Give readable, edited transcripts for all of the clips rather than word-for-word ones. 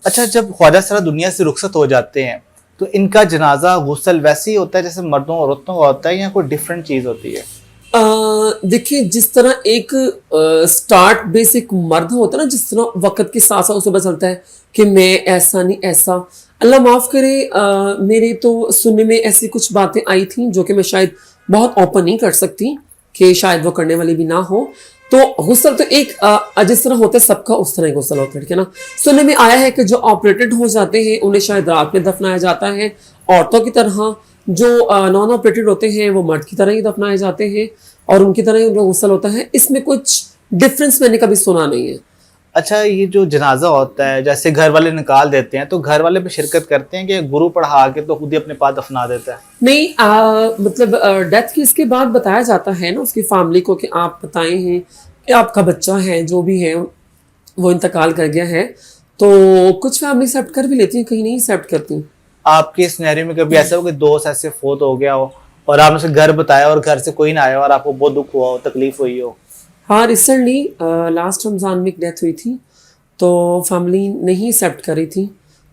اچھا، جب خواجہ سرا دنیا سے رخصت ہو جاتے ہیں تو ان کا جنازہ غسل ویسے ہی ہوتا ہے جیسے مردوں اور عورتوں کا ہوتا ہے یا کوئی ڈفرینٹ چیز ہوتی ہے؟ دیکھیں جس طرح ایک سٹارٹ بیسک مرد ہوتا ہے نا، جس طرح وقت کے ساتھ ساتھ اسے پتہ چلتا ہے کہ میں ایسا نہیں ایسا، اللہ معاف کرے میرے تو سننے میں ایسی کچھ باتیں آئی تھیں جو کہ میں شاید بہت اوپن نہیں کر سکتی کہ شاید وہ کرنے والی بھی نہ ہو. تو غسل تو ایک جس طرح ہوتا ہے سب کا اس طرح غسل ہوتا ہے، ٹھیک ہے نا. سننے میں آیا ہے کہ جو آپریٹڈ ہو جاتے ہیں انہیں شاید رات میں دفنایا جاتا ہے، عورتوں کی طرح. جو نان آپریٹڈ ہوتے ہیں وہ مرد کی طرح ہی دفنائے جاتے ہیں اور ان کی طرح ہی ان کا غسل ہوتا ہے. اس میں کچھ ڈفرینس میں نے کبھی سنا نہیں ہے. اچھا، یہ جو جنازہ ہوتا ہے جیسے گھر والے نکال دیتے ہیں تو گھر والے بھی شرکت کرتے ہیں کہ گرو پڑھا کے تو خود ہی اپنے پاس دفنا دیتا ہے؟ نہیں، مطلب ڈیتھ کی اس کے بعد بتایا جاتا ہے نا اس کی فیملی کو کہ آپ بتائے ہیں کہ آپ کا بچہ ہے جو بھی ہے وہ انتقال کر گیا ہے. تو کچھ فیملی ایکسیپٹ کر بھی لیتی ہیں، کہیں نہیں ایکسیپٹ کرتی. آپ کے سینیریو میں کبھی ایسا ہو کہ دوست ایسے فوت ہو گیا ہو اور آپ نے اسے گھر بتایا اور گھر سے کوئی نہ آیا اور آپ کو بہت دکھ ہوا ہو، تکلیف ہوئی ہو؟ ہاں، ریسنٹلی لاسٹ رمضان میں ایک ڈیتھ ہوئی تھی تو فیملی نہیں ایکسیپٹ کر رہی تھی.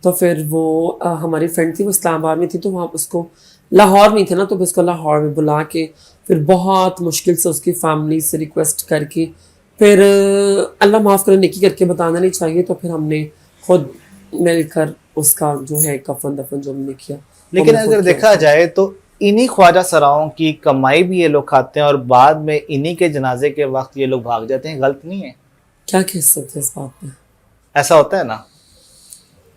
تو پھر وہ ہماری فرینڈ تھی، وہ اسلام آباد میں تھی، تو وہاں اس کو لاہور میں تھے نا، تو اس کو لاہور میں بلا کے پھر بہت مشکل سے اس کی فیملی سے ریکویسٹ کر کے پھر اللہ معاف کرے نیکی کر کے بتانا نہیں چاہیے، تو پھر ہم نے خود مل کر اس کا جو ہے کفن دفن جو ہم نے کیا. لیکن اگر دیکھا جائے تو انہی خواجہ سراؤں کی کمائی بھی یہ لوگ کھاتے ہیں اور بعد میں انہی کے جنازے کے وقت یہ لوگ بھاگ جاتے ہیں. غلط نہیں ہے؟ کیا کہہ سکتے اس بات میں؟ ایسا ہوتا ہے نا؟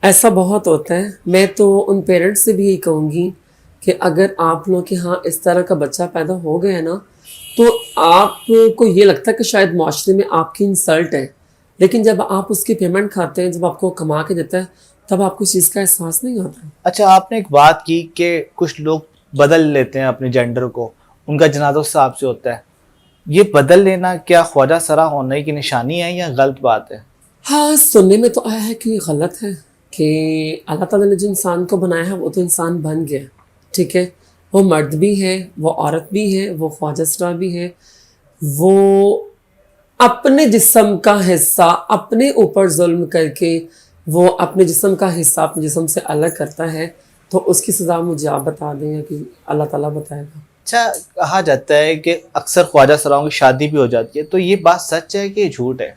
ایسا بہت ہوتا ہے. میں تو ان پیرنٹس سے بھی یہی کہوں گی کہ اگر آپ لوگ کے ہاں اس طرح کا بچہ پیدا ہو گیا نا تو آپ کو یہ لگتا ہے کہ شاید معاشرے میں آپ کی انسلٹ ہے، لیکن جب آپ اس کی پیمنٹ کھاتے ہیں، جب آپ کو کما کے دیتا ہے، تب آپ کو اس چیز کا احساس نہیں ہوتا. اچھا، آپ نے ایک بات کی کہ کچھ لوگ بدل لیتے ہیں اپنے جینڈر کو، ان کا جنازہ اس حساب سے ہوتا ہے. یہ بدل لینا کیا خواجہ سرا ہونے کی نشانی ہے یا غلط بات ہے؟ ہاں، سننے میں تو آیا ہے کہ یہ غلط ہے کہ اللہ تعالیٰ نے جو انسان کو بنایا ہے وہ تو انسان بن گیا، ٹھیک ہے. وہ مرد بھی ہے، وہ عورت بھی ہے، وہ خواجہ سرا بھی ہے. وہ اپنے جسم کا حصہ اپنے اوپر ظلم کر کے وہ اپنے جسم کا حصہ اپنے جسم سے الگ کرتا ہے، تو اس کی سزا مجھے آپ بتا دیں یا کہ اللہ تعالیٰ بتائے گا. اچھا، کہا جاتا ہے کہ اکثر خواجہ سراؤں کی شادی بھی ہو جاتی ہے، تو یہ بات سچ ہے کہ یہ جھوٹ ہے؟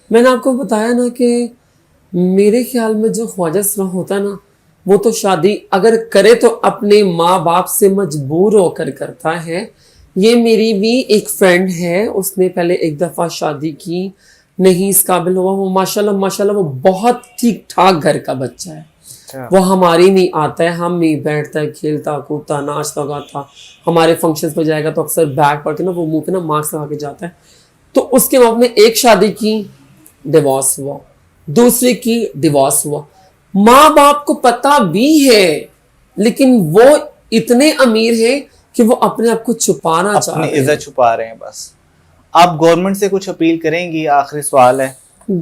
میں نے آپ کو بتایا نا کہ میرے خیال میں جو خواجہ سرا ہوتا ہے نا وہ تو شادی اگر کرے تو اپنے ماں باپ سے مجبور ہو کر کرتا ہے. یہ میری بھی ایک فرینڈ ہے، اس نے پہلے ایک دفعہ شادی کی، نہیں اس قابل ہوا. وہ ماشاءاللہ وہ بہت ٹھیک ٹھاک گھر کا بچہ ہے. وہ ہماری نہیں آتا ہے، ہم نہیں بیٹھتا ہے، کھیلتا کودتا ناچتا گاتا. ہمارے فنکشنز پہ جائے گا تو اکثر بیگ پڑھ کے نا وہ منہ پہ نا ماسک لگا کے جاتا ہے. تو اس کے بعد میں ایک شادی کی، ڈیورس ہوا، دوسری کی، ڈیورس ہوا. ماں باپ کو پتہ بھی ہے لیکن وہ اتنے امیر ہیں کہ وہ اپنے آپ کو چھپانا چاہ رہے ہیں، اپنی عزت چھپا رہے ہیں بس. آپ گورنمنٹ سے کچھ اپیل کریں گی؟ آخری سوال ہے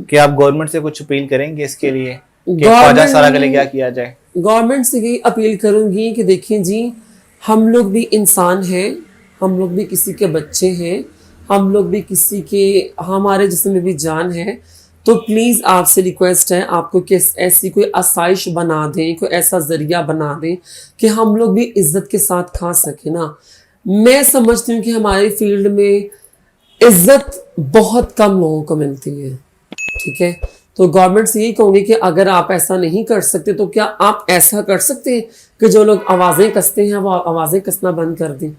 کہ آپ گورنمنٹ سے کچھ اپیل کریں گے اس کے لیے کہ خواجہ سرا کے لیے کیا کیا جائے؟ گورنمنٹ سے یہی اپیل کروں گی کہ دیکھیں جی، ہم لوگ بھی انسان ہیں، ہم لوگ بھی کسی کے بچے ہیں، ہم لوگ بھی کسی کے، ہمارے جسم میں بھی جان ہے. تو پلیز آپ سے ریکویسٹ ہے آپ کو کہ ایسی کوئی آسائش بنا دیں، کوئی ایسا ذریعہ بنا دیں کہ ہم لوگ بھی عزت کے ساتھ کھا سکیں نا. میں سمجھتی ہوں کہ ہماری فیلڈ میں عزت بہت کم لوگوں کو ملتی ہے، ٹھیک ہے. تو گورنمنٹ سے یہی کہوں گی کہ اگر آپ ایسا نہیں کر سکتے تو کیا آپ ایسا کر سکتے ہیں کہ جو لوگ آوازیں کستے ہیں وہ آوازیں کسنا بند کر دیں.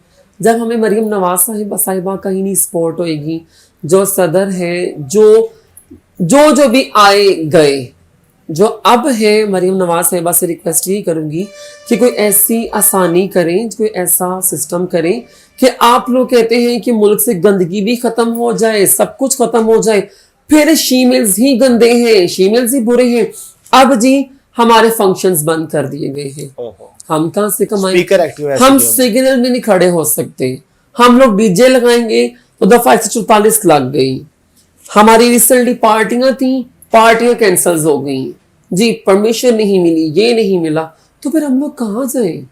جب ہمیں مریم نواز صاحبہ کہیں نہیں سپورٹ ہوئے گی، جو صدر ہیں، جو بھی آئے گئے، جو اب ہے، مریم نواز صاحبہ سے ریکویسٹ یہی کروں گی کہ کوئی ایسی آسانی کریں، کوئی ایسا سسٹم کریں کہ آپ لوگ کہتے ہیں کہ ملک سے گندگی بھی ختم ہو جائے، سب کچھ ختم ہو جائے، پھر شیمیلز ہی گندے ہیں، شیمیلز ہی برے ہیں. اب جی ہمارے فنکشنز بند کر دیے گئے ہیں، ہم کہاں سے کمائیں؟ ہم سگنل میں نہیں کھڑے ہو سکتے. ہم لوگ ڈی جے لگائیں گے تو دفعہ 144 لگ گئی. ہماری ریسنٹلی پارٹیاں تھیں، پارٹیاں کینسل ہو گئیں جی، پرمیشن نہیں ملی، یہ نہیں ملا، تو پھر ہم لوگ کہاں جائیں؟